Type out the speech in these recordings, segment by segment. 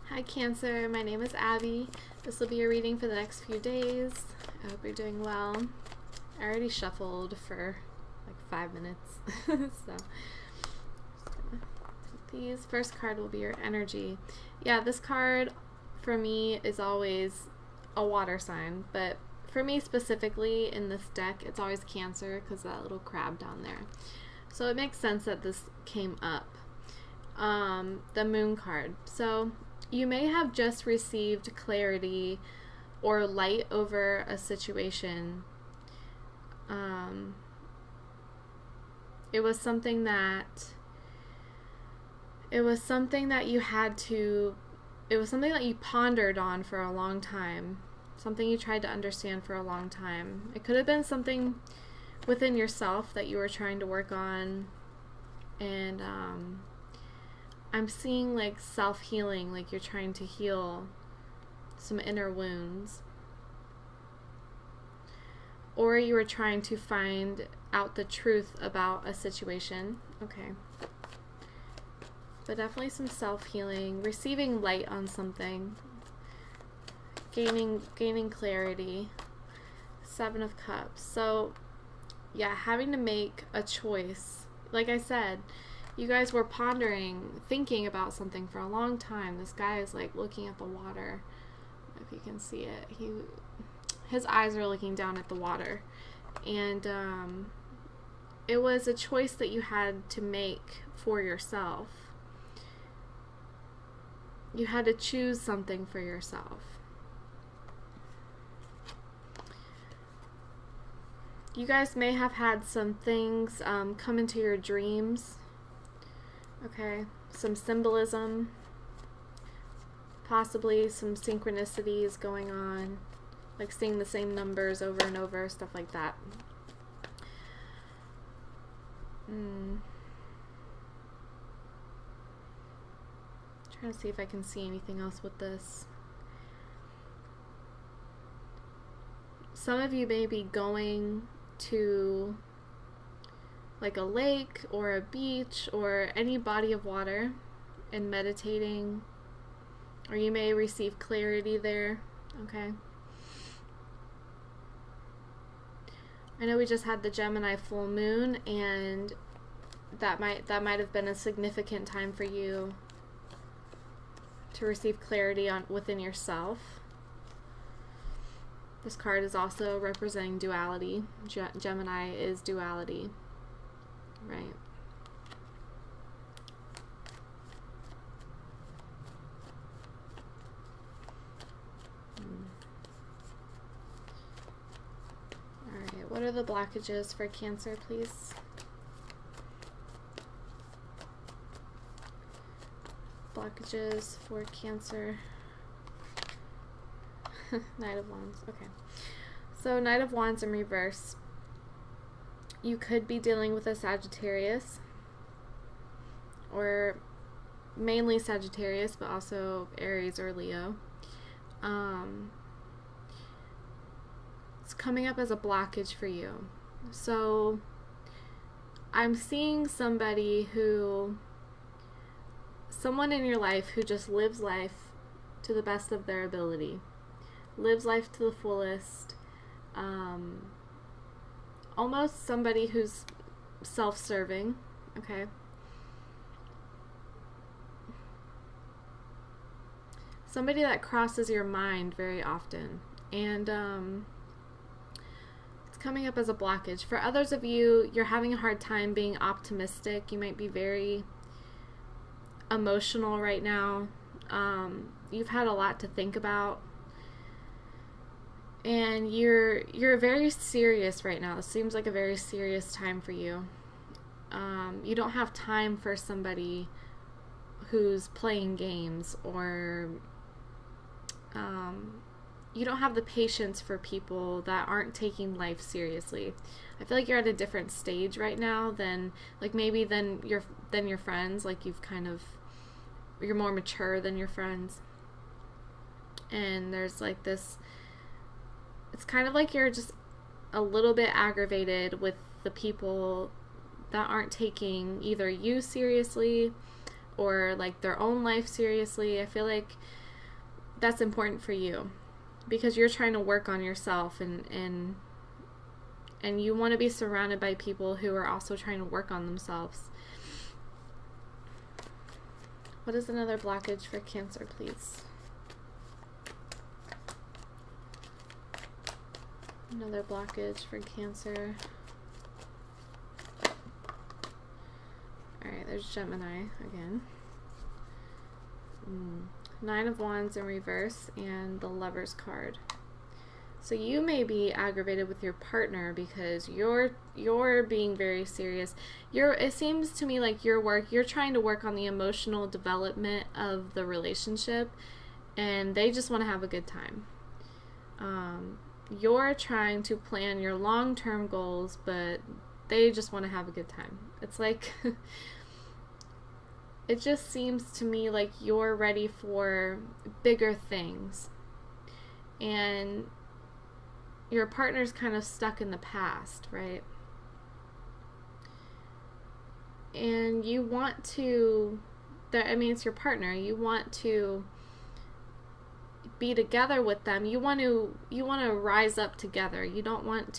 Hi Cancer, my name is Abby. This will be a reading for the next few days. I hope you're doing well. I already shuffled for like 5 minutes, so just gonna take these. First card will be your energy. Yeah, this card for me is always a water sign, but for me specifically in this deck, it's always Cancer because that little crab down there. So it makes sense that this came up. The Moon card. So you may have just received clarity or light over a situation. It was something that you had to, it was something that you pondered on for a long time, something you tried to understand for a long time. It could have been something within yourself that you were trying to work on, and I'm seeing like self-healing, like you're trying to heal some inner wounds. Or you were trying to find out the truth about a situation. Okay. But definitely some self-healing, receiving light on something, gaining clarity. 7 of Cups. So, yeah, having to make a choice. Like I said, you guys were pondering, thinking about something for a long time. This guy is like looking at the water. If you can see it, his eyes are looking down at the water, and it was a choice that you had to make for yourself. You had to choose something for yourself. You guys may have had some things come into your dreams. Okay, some symbolism, possibly some synchronicities going on, like seeing the same numbers over and over, stuff like that. Trying to see if I can see anything else with this. Some of you may be going to like a lake or a beach or any body of water and meditating, or you may receive clarity there. Okay. I know we just had the Gemini full moon, and that might have been a significant time for you to receive clarity within yourself. This card is also representing duality. Gemini is duality, right? Alright, what are the blockages for Cancer, please? Blockages for Cancer. Knight of Wands. Okay. So Knight of Wands in reverse. You could be dealing with a Sagittarius, or mainly Sagittarius, but also Aries or Leo. It's coming up as a blockage for you. So I'm seeing someone in your life who just lives life to the best of their ability, lives life to the fullest. Almost somebody who's self-serving. Okay. Somebody that crosses your mind very often, and it's coming up as a blockage. For others of you, you're having a hard time being optimistic. You might be very emotional right now. You've had a lot to think about, and you're very serious right now. It seems like a very serious time for you. You don't have time for somebody who's playing games, or you don't have the patience for people that aren't taking life seriously. I feel like you're at a different stage right now than your friends. Like you're more mature than your friends, and there's like this, it's kind of like you're just a little bit aggravated with the people that aren't taking either you seriously or like their own life seriously. I feel like that's important for you because you're trying to work on yourself, and you want to be surrounded by people who are also trying to work on themselves. What is another blockage for Cancer, please? Another blockage for Cancer. Alright, there's Gemini again. Nine of Wands in reverse and the Lover's card. So you may be aggravated with your partner because you're being very serious. It seems to me like you're trying to work on the emotional development of the relationship, and they just want to have a good time. You're trying to plan your long-term goals, but they just want to have a good time. It's like it just seems to me like you're ready for bigger things, and your partner's kind of stuck in the past, right? And you want to, it's your partner. You want to be together with them. You want to rise up together. You don't want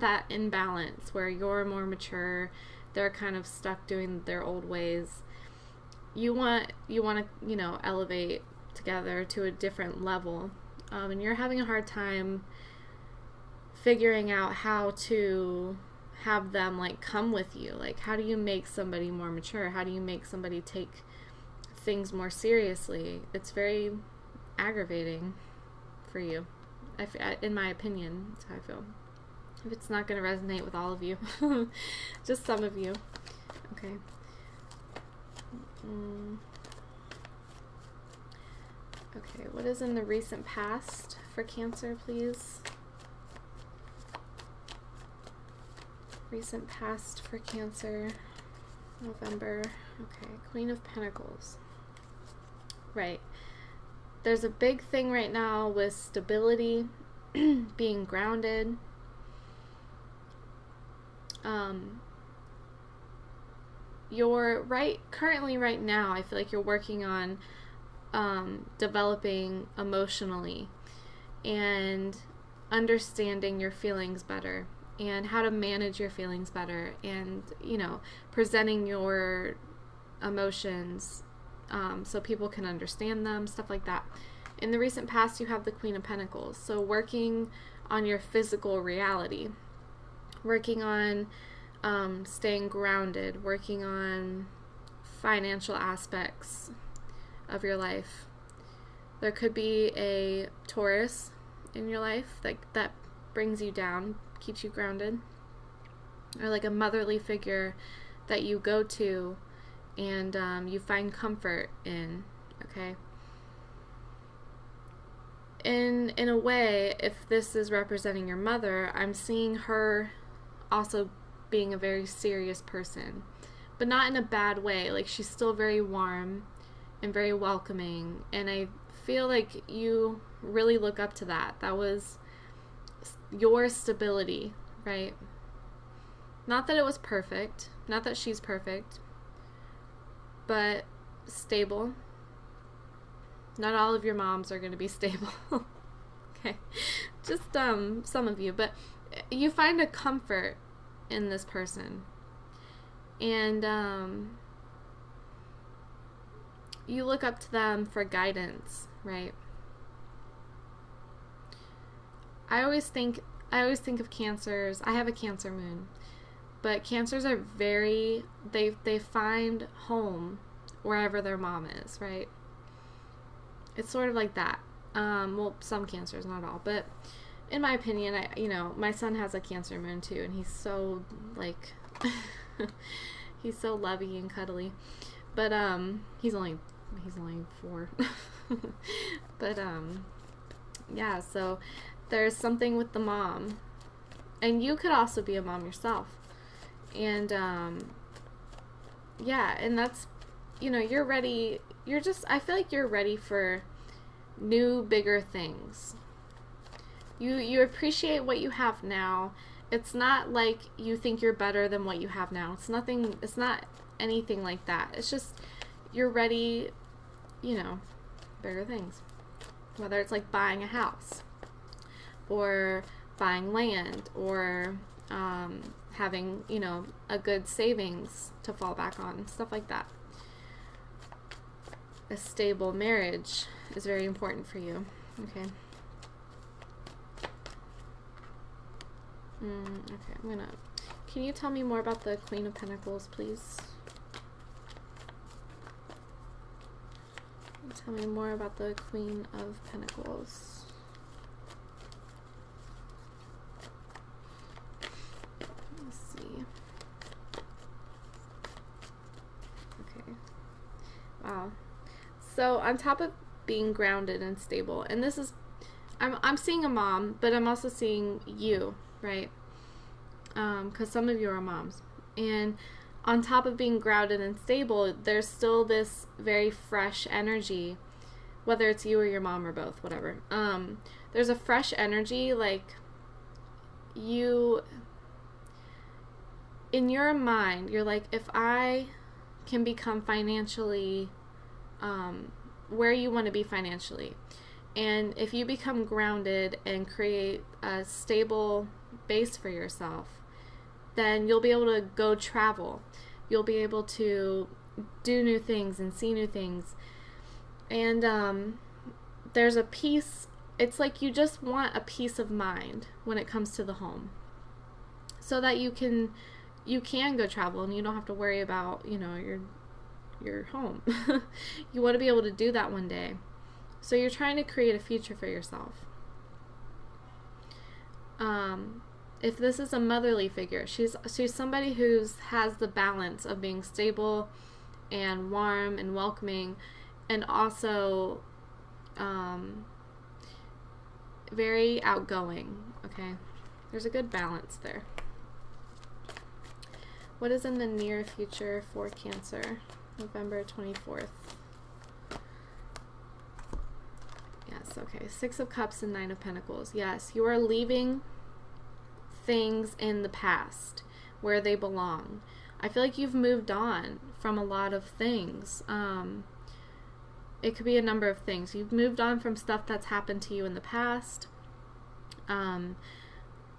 that imbalance where you're more mature, they're kind of stuck doing their old ways. You want to, elevate together to a different level. And you're having a hard time figuring out how to have them like come with you. Like, how do you make somebody more mature? How do you make somebody take things more seriously? It's very aggravating for you, in my opinion. That's how I feel. If it's not going to resonate with all of you, just some of you. Okay. Okay, what is in the recent past for Cancer, please? Recent past for Cancer, November. Okay, Queen of Pentacles. Right. There's a big thing right now with stability, being grounded. Currently right now, I feel like you're working on developing emotionally and understanding your feelings better and how to manage your feelings better, and presenting your emotions so people can understand them, stuff like that. In the recent past, you have the Queen of Pentacles, so working on your physical reality, working on staying grounded, working on financial aspects of your life. There could be a Taurus in your life that brings you down, keeps you grounded, or like a motherly figure that you go to and you find comfort in. Okay. In a way, if this is representing your mother, I'm seeing her also being a very serious person, but not in a bad way. Like, she's still very warm and very welcoming, and I feel like you really look up to that. That was your stability, right? Not that it was perfect, not that she's perfect, but stable. Not all of your moms are going to be stable. Okay, just some of you, but you find a comfort in this person, and you look up to them for guidance, right? I always think of Cancers. I have a Cancer moon, but Cancers are they find home wherever their mom is, right? It's sort of like that. Well, some Cancers, not all, but in my opinion, my son has a Cancer moon too, and he's so like he's so lovey and cuddly, but he's only 4. But yeah, so there's something with the mom, and you could also be a mom yourself, and yeah, and that's, you're ready. I feel like you're ready for new, bigger things. You appreciate what you have now. It's not like you think you're better than what you have now. It's not anything like that. It's just you're ready, you know, bigger things. Whether it's like buying a house or buying land or having, you know, a good savings to fall back on, stuff like that. A stable marriage is very important for you. Okay. Okay, can you tell me more about the Queen of Pentacles, please? Tell me more about the Queen of Pentacles. Let's see. Okay. Wow. So on top of being grounded and stable, and this is, I'm seeing a mom, but I'm also seeing you, right? Because some of you are moms. And on top of being grounded and stable, there's still this very fresh energy, whether it's you or your mom or both, whatever. There's a fresh energy, like you, in your mind, you're like, if I can become financially, where you want to be financially, and if you become grounded and create a stable base for yourself, then you'll be able to go travel. You'll be able to do new things and see new things. And there's a peace. It's like you just want a peace of mind when it comes to the home, so that you can go travel and you don't have to worry about, you know, your home. You want to be able to do that one day. So you're trying to create a future for yourself. If this is a motherly figure, she's somebody who has the balance of being stable and warm and welcoming, and also very outgoing. Okay, there's a good balance there. What is in the near future for Cancer? November 24th. Yes, okay. 6 of Cups and 9 of Pentacles. Yes, you are leaving things in the past where they belong. I feel like you've moved on from a lot of things. It could be a number of things. You've moved on from stuff that's happened to you in the past.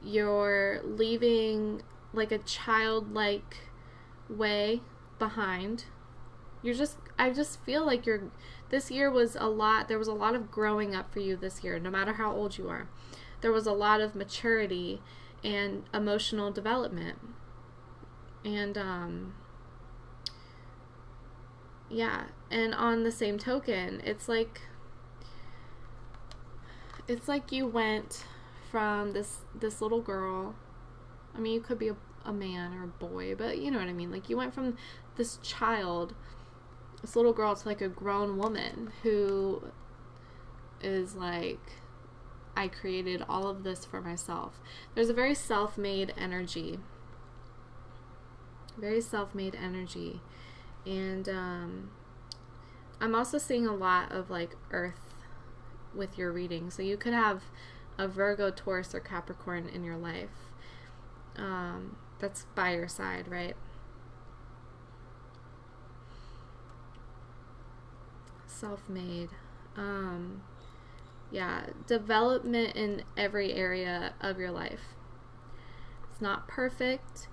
You're leaving like a childlike way behind. I just feel like this year was there was a lot of growing up for you this year, no matter how old you are. There was a lot of maturity and emotional development. And yeah, and on the same token, it's like you went from this little girl. I mean, you could be a man or a boy, but you know what I mean. Like, you went from this child, this little girl, to like a grown woman who is like, I created all of this for myself. There's a very self-made energy. Very self-made energy. And I'm also seeing a lot of like earth with your reading. So you could have a Virgo, Taurus, or Capricorn in your life. That's by your side, right? Self-made. Yeah, development in every area of your life. It's not perfect,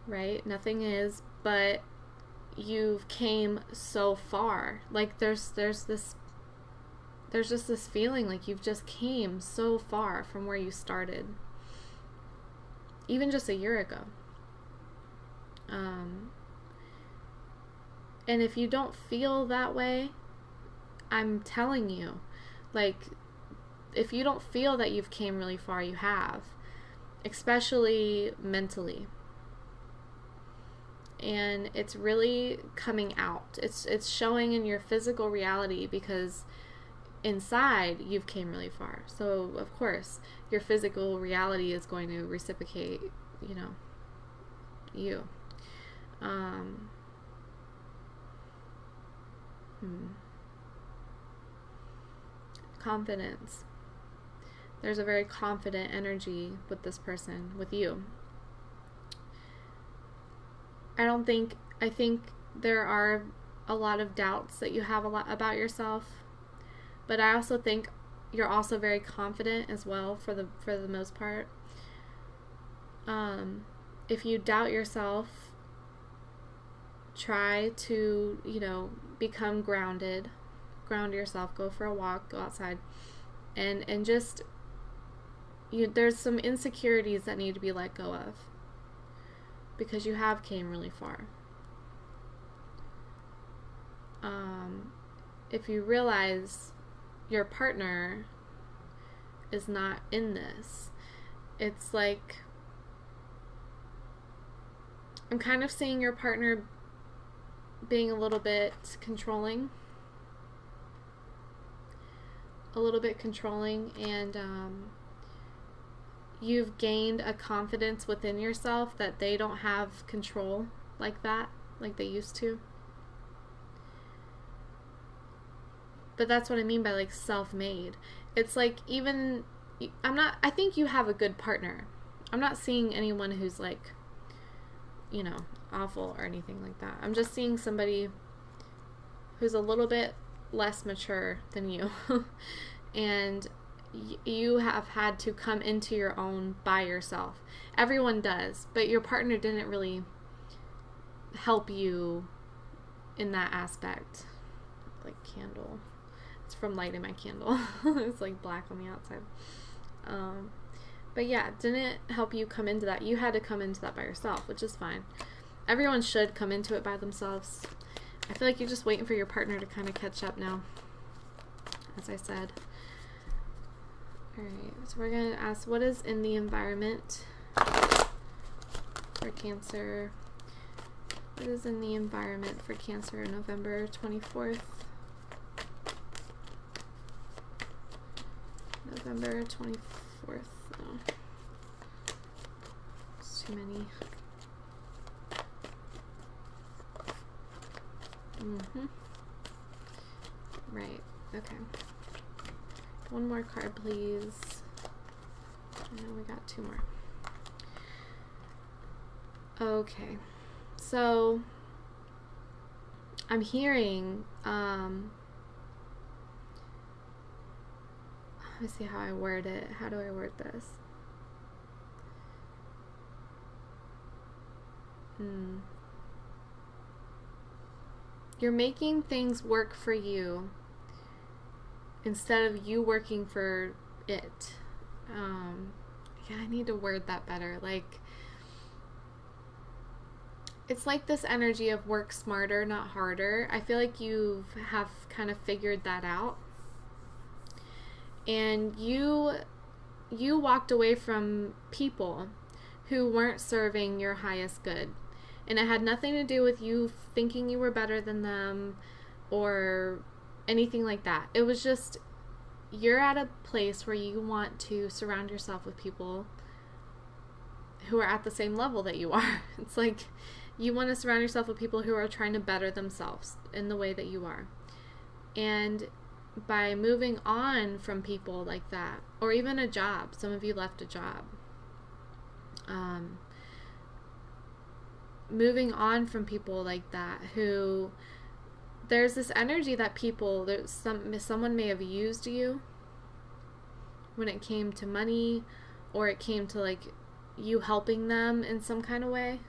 right? Nothing is, but you've came so far. Like there's just this feeling like you've just came so far from where you started, even just a year ago. And if you don't feel that way, I'm telling you, like, if you don't feel that you've came really far, you have, especially mentally. And it's really coming out. It's showing in your physical reality, because inside you've came really far. So of course your physical reality is going to reciprocate, you know, you. Confidence. There's a very confident energy with this person, with you. I think there are a lot of doubts that you have a lot about yourself. But I also think you're also very confident as well for the most part. If you doubt yourself, try to, you know, become grounded. Ground yourself, go for a walk, go outside, and just, there's some insecurities that need to be let go of, because you have came really far. If you realize your partner is not in this, it's like, I'm kind of seeing your partner being a little bit controlling. And you've gained a confidence within yourself that they don't have control like that, like they used to. But that's what I mean by like self-made. It's like, even, I think you have a good partner. I'm not seeing anyone who's like, you know, awful or anything like that. I'm just seeing somebody who's a little bit less mature than you. And you have had to come into your own by yourself. Everyone does, but your partner didn't really help you in that aspect. Like candle. It's from lighting my candle. It's like black on the outside. But yeah, didn't help you come into that. You had to come into that by yourself, which is fine. Everyone should come into it by themselves. I feel like you're just waiting for your partner to kind of catch up now, as I said. Alright, so we're going to ask, what is in the environment for Cancer? What is in the environment for Cancer, November 24th? November 24th. Oh. It's too many. Right, okay. One more card, please. And we got two more. Okay. So, I'm hearing, let me see how I word it. How do I word this? You're making things work for you instead of you working for it. Yeah, I need to word that better. Like, it's like this energy of work smarter, not harder. I feel like you have kind of figured that out. And you walked away from people who weren't serving your highest good. And it had nothing to do with you thinking you were better than them or anything like that. It was just, you're at a place where you want to surround yourself with people who are at the same level that you are. It's like, you want to surround yourself with people who are trying to better themselves in the way that you are. And by moving on from people like that, or even a job, some of you left a job, moving on from people like that, who, there's this energy that people, someone may have used you when it came to money, or it came to like you helping them in some kind of way,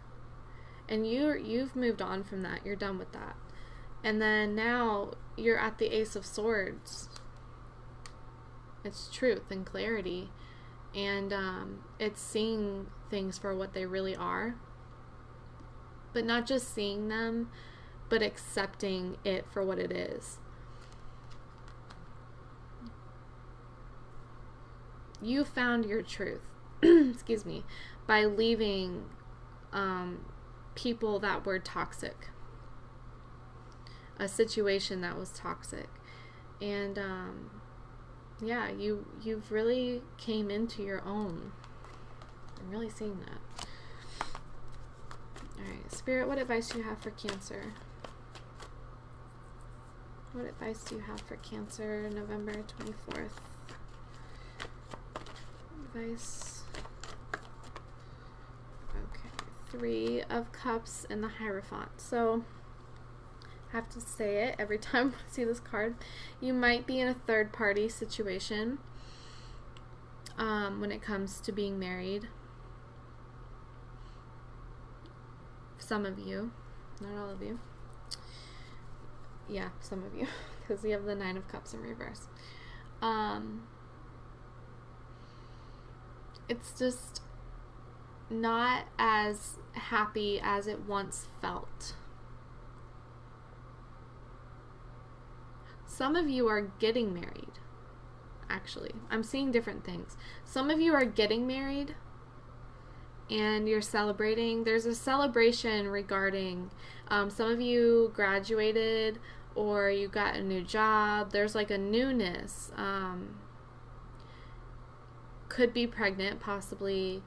and you've moved on from that. You're done with that. And then now you're at the Ace of Swords. It's truth and clarity, and it's seeing things for what they really are, but not just seeing them, but accepting it for what it is. You found your truth, excuse me, by leaving people that were toxic, a situation that was toxic. And yeah, you've really came into your own. I'm really seeing that. Alright, Spirit, what advice do you have for Cancer? What advice do you have for Cancer, November 24th? Advice. Okay, 3 of Cups and the Hierophant. So, have to say it every time I see this card. You might be in a third party situation when it comes to being married. Some of you, not all of you. Yeah, some of you, because we have the 9 of Cups in reverse. It's just not as happy as it once felt. Some of you are getting married, actually. I'm seeing different things. Some of you are getting married and you're celebrating. There's a celebration regarding some of you graduated or you got a new job. There's like a newness. Could be pregnant, possibly.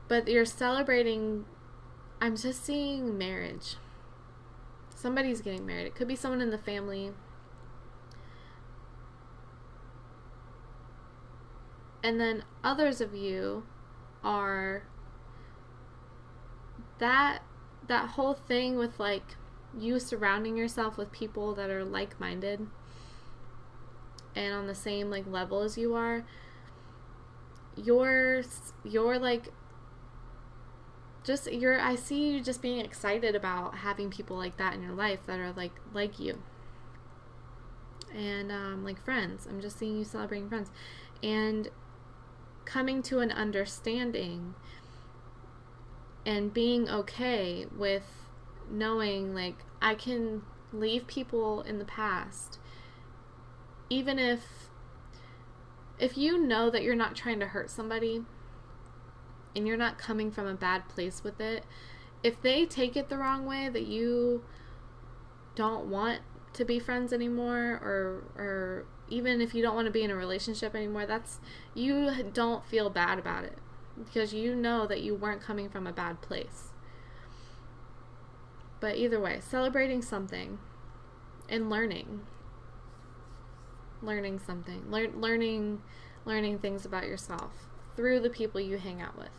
But you're celebrating. I'm just seeing marriage. Somebody's getting married. It could be someone in the family. And then others of you are that whole thing with like you surrounding yourself with people that are like-minded and on the same like level as you are. You're like I see you just being excited about having people like that in your life that are like you. And like friends. I'm just seeing you celebrating friends. And coming to an understanding and being okay with knowing like I can leave people in the past, even if you know that you're not trying to hurt somebody and you're not coming from a bad place with it. If they take it the wrong way, that you don't want to be friends anymore, or even if you don't want to be in a relationship anymore, you don't feel bad about it because you know that you weren't coming from a bad place. But either way, celebrating something and learning something, learning things about yourself through the people you hang out with.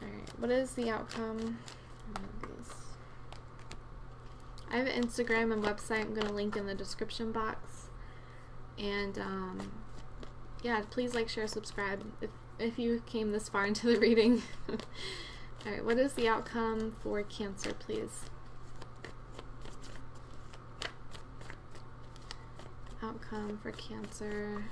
Alright, what is the outcome? I have an Instagram and website I'm going to link in the description box. And yeah, please like, share, subscribe if you came this far into the reading. Alright, what is the outcome for Cancer, please? Outcome for Cancer.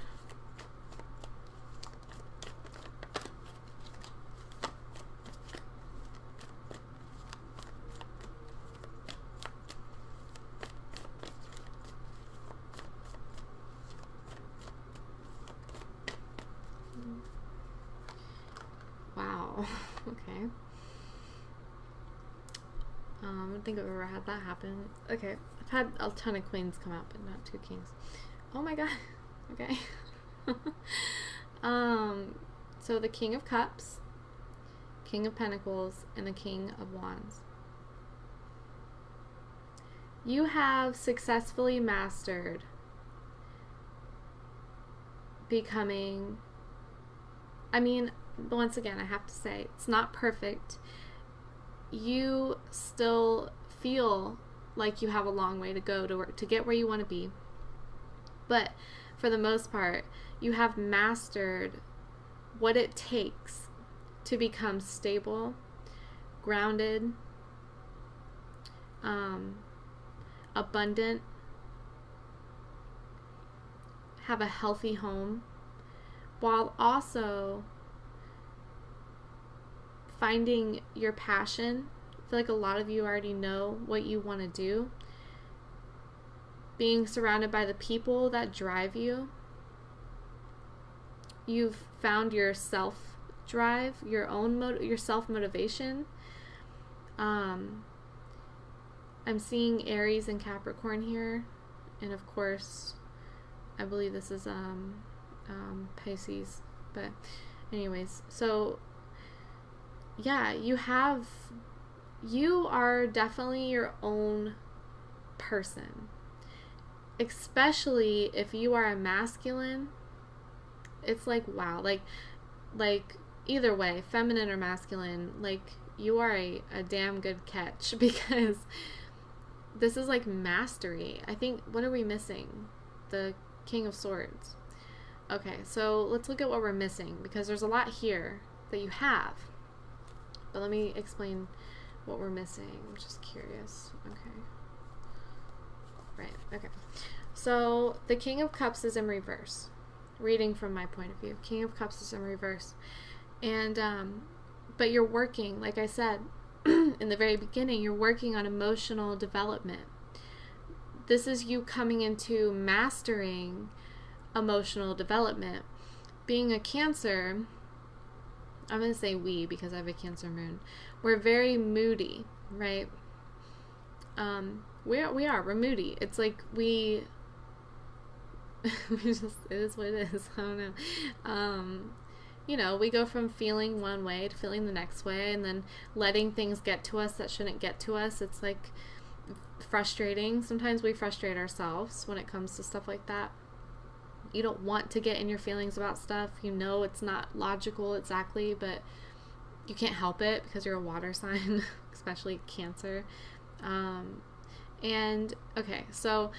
Wow. Okay. I don't think I've ever had that happen. Okay. I've had a ton of queens come out, but not 2 kings. Oh my god. Okay. So the King of Cups, King of Pentacles, and the King of Wands. You have successfully mastered becoming, once again, I have to say, it's not perfect. You still feel like you have a long way to go to get where you want to be. But for the most part, you have mastered what it takes to become stable, grounded, abundant, have a healthy home, while also finding your passion. I feel like a lot of you already know what you want to do. Being surrounded by the people that drive you. You've found your self-drive, your self-motivation. I'm seeing Aries and Capricorn here. And of course, I believe this is Pisces. But anyways, so yeah, you are definitely your own person. Especially if you are a masculine. It's like, wow, like either way, feminine or masculine, like you are a damn good catch, because this is like mastery. I think, what are we missing? The King of Swords. Okay, so let's look at what we're missing, because there's a lot here that you have. But let me explain what we're missing. I'm just curious. Okay. Right, okay. So the King of Cups is in reverse. Reading from my point of view. King of Cups is in reverse. And, but you're working, like I said, in the very beginning, you're working on emotional development. This is you coming into mastering emotional development. Being a Cancer, I'm going to say we because I have a Cancer moon. We're very moody, right? We're moody. It's like we just, it is what it is. I don't know. You know, we go from feeling one way to feeling the next way, and then letting things get to us that shouldn't get to us. It's like frustrating. Sometimes we frustrate ourselves when it comes to stuff like that. You don't want to get in your feelings about stuff. You know it's not logical exactly, but you can't help it because you're a water sign, especially Cancer. And okay, so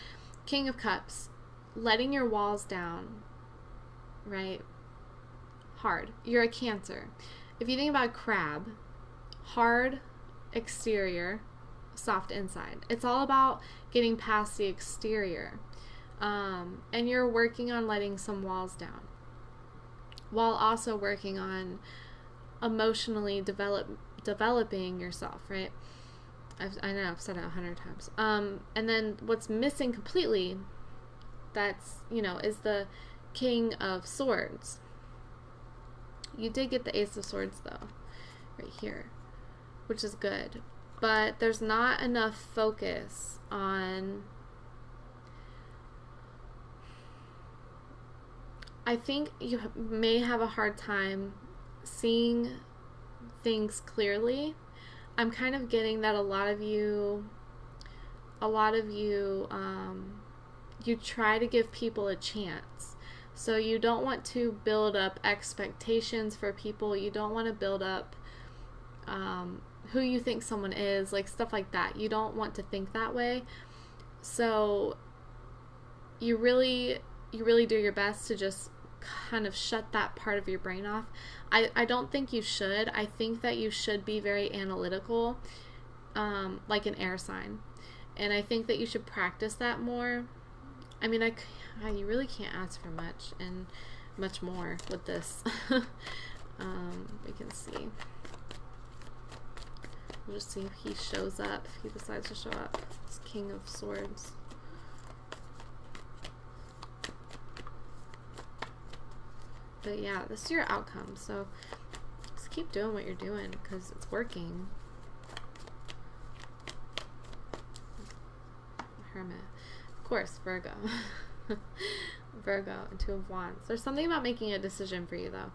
King of Cups, letting your walls down, right? Hard. You're a Cancer. If you think about a crab, hard exterior, soft inside. It's all about getting past the exterior. And you're working on letting some walls down, while also working on emotionally developing yourself, right? I know I've said it 100 times. And then what's missing completely, that's, you know, is the King of Swords. You did get the Ace of Swords though, right here, which is good. But there's not enough focus on, I think you may have a hard time seeing things clearly. I'm kind of getting that a lot of you, you try to give people a chance. So you don't want to build up expectations for people. You don't want to build up who you think someone is, like stuff like that. You don't want to think that way. So you really do your best to just kind of shut that part of your brain off. I don't think you should. I think that you should be very analytical, like an air sign. And I think that you should practice that more. I mean, you really can't ask for much, and much more with this. We can see. We'll just see if he shows up, if he decides to show up. This King of Swords. But yeah, this is your outcome, so just keep doing what you're doing because it's working. Hermit. Of course, Virgo. Virgo and Two of Wands. There's something about making a decision for you though.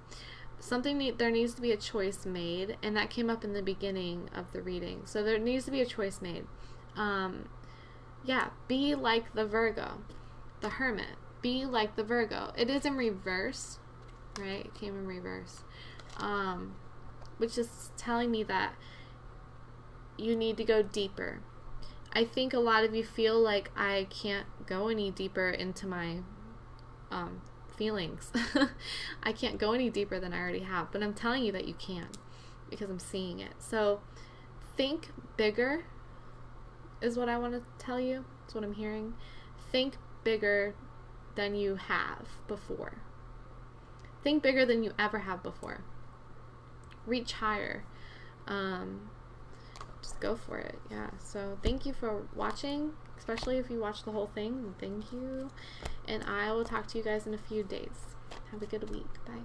There needs to be a choice made, and that came up in the beginning of the reading. So there needs to be a choice made. Yeah, be like the Virgo, the Hermit. Be like the Virgo. It is in reverse, right? It came in reverse, which is telling me that you need to go deeper. I think a lot of you feel like I can't go any deeper into my feelings. I can't go any deeper than I already have, but I'm telling you that you can because I'm seeing it. So think bigger is what I want to tell you. That's what I'm hearing. Think bigger than you have before. Think bigger than you ever have before. Reach higher. Just go for it. Yeah. So thank you for watching, especially if you watched the whole thing. Thank you. And I will talk to you guys in a few days. Have a good week. Bye.